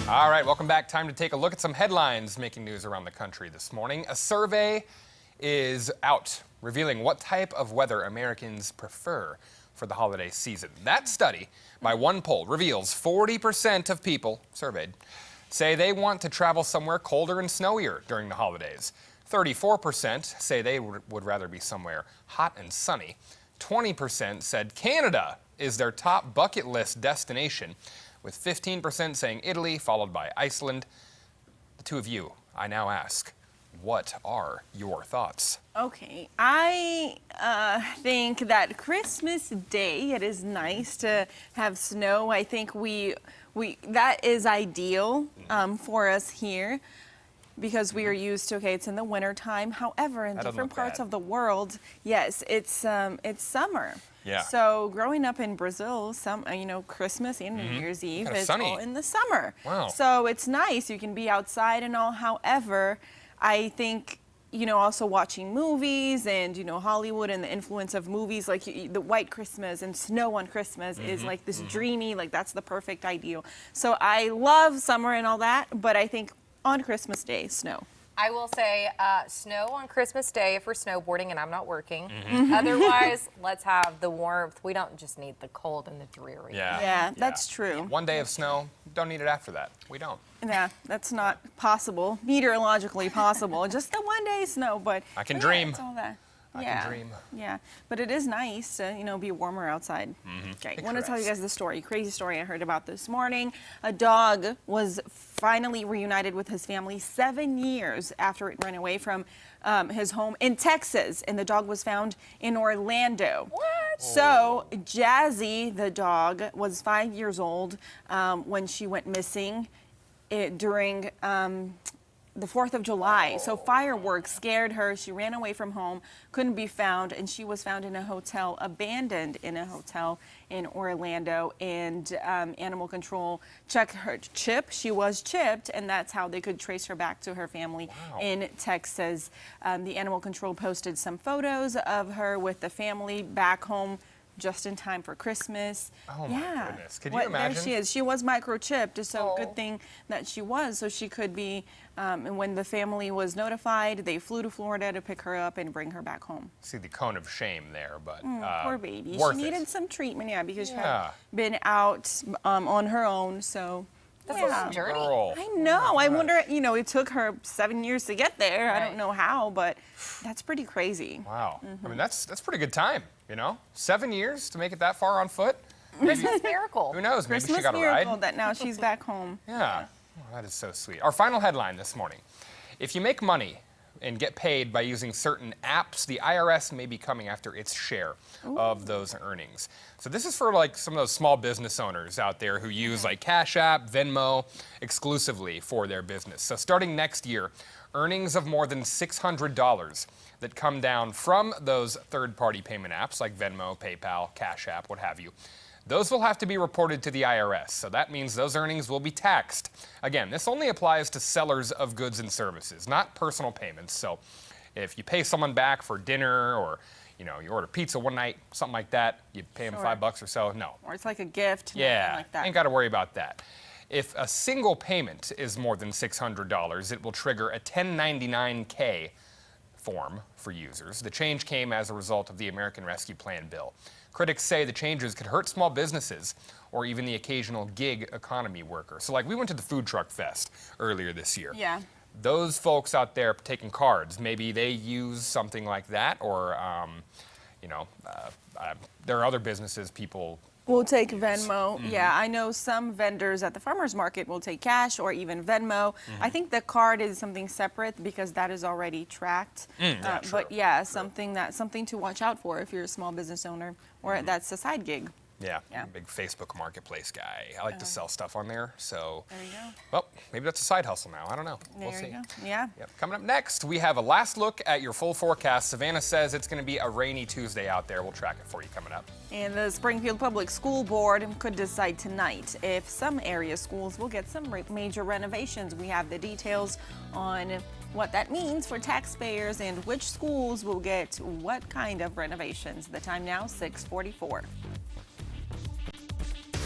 All right, welcome back. Time to take a look at some headlines making news around the country this morning. A survey is out revealing what type of weather Americans prefer for the holiday season. That study, by one poll, reveals 40% of people surveyed say they want to travel somewhere colder and snowier during the holidays. 34% say they would rather be somewhere hot and sunny. 20% said Canada is their top bucket list destination, with 15% saying Italy, followed by Iceland. The two of you, I now ask, what are your thoughts? Okay, I think that Christmas Day, it is nice to have snow. I think that is ideal for us here, because we are used to, okay, it's in the winter time. However, in different parts of the world, yes, it's summer. Yeah. So growing up in Brazil, Christmas and New Year's Eve is all in the summer. Wow. So it's nice. You can be outside and all. However, I think, also watching movies and, Hollywood and the influence of movies, like the White Christmas and Snow on Christmas is like this dreamy, like that's the perfect ideal. So I love summer and all that, but I think on Christmas Day, snow. I will say snow on Christmas Day if we're snowboarding and I'm not working. Otherwise, let's have the warmth. We don't just need the cold and the dreary. Yeah, that's true. One day of snow, don't need it after that. We don't. Yeah, that's not possible, meteorologically possible. Just the one day snow, but I can dream. It's all that. I can dream. Yeah, but it is nice to, be warmer outside. Okay, I want to tell you guys the story, crazy story I heard about this morning. A dog was finally reunited with his family 7 years after it ran away from his home in Texas, and the dog was found in Orlando. What? So Jazzy, the dog, was 5 years old when she went missing during the 4th of July. So fireworks scared her. She ran away from home, couldn't be found, and she was found in a hotel, abandoned in a hotel in Orlando. And animal control checked her chip. She was chipped, and that's how they could trace her back to her family in Texas. The animal control posted some photos of her with the family back home just in time for Christmas. Oh my goodness. Could you imagine? There she is. She was microchipped, so good thing that she was, so she could be, and when the family was notified, they flew to Florida to pick her up and bring her back home. See the cone of shame there, but poor baby. She needed some treatment, because she had been out on her own, so. That's a long journey. I know. I wonder, it took her 7 years to get there. I don't know how, but that's pretty crazy. Wow. I mean, that's pretty good time, 7 years to make it that far on foot. Christmas miracle. Who knows? Maybe Christmas she got a miracle ride. that now she's back home. Yeah. Oh, that is so sweet. Our final headline this morning. If you make money and get paid by using certain apps, the IRS may be coming after its share of those earnings. So this is for like some of those small business owners out there who use like CashApp, Venmo exclusively for their business. So starting next year, earnings of more than $600 that come down from those third-party payment apps like Venmo, PayPal, CashApp, what have you, those will have to be reported to the IRS, so that means those earnings will be taxed. Again, this only applies to sellers of goods and services, not personal payments. So if you pay someone back for dinner or you order pizza one night, something like that, you pay them $5 or so, no. Or it's like a gift, yeah, like that. Ain't got to worry about that. If a single payment is more than $600, it will trigger a 1099-K form for users. The change came as a result of the American Rescue Plan bill. Critics say the changes could hurt small businesses or even the occasional gig economy worker. So like we went to the Food Truck Fest earlier this year. Yeah. Those folks out there taking cards, maybe they use something like that, or there are other businesses people We'll take Venmo. Yeah, I know some vendors at the farmers market will take cash or even Venmo. I think the card is something separate because that is already tracked. But yeah, something to watch out for if you're a small business owner or that's a side gig. Yeah, I'm a big Facebook marketplace guy. I like to sell stuff on there, so. There you go. Well, maybe that's a side hustle now. I don't know. We'll see. You go. Yeah. Yep. Coming up next, we have a last look at your full forecast. Savannah says it's going to be a rainy Tuesday out there. We'll track it for you coming up. And the Springfield Public School Board could decide tonight if some area schools will get some major renovations. We have the details on what that means for taxpayers and which schools will get what kind of renovations. The time now, 6:44.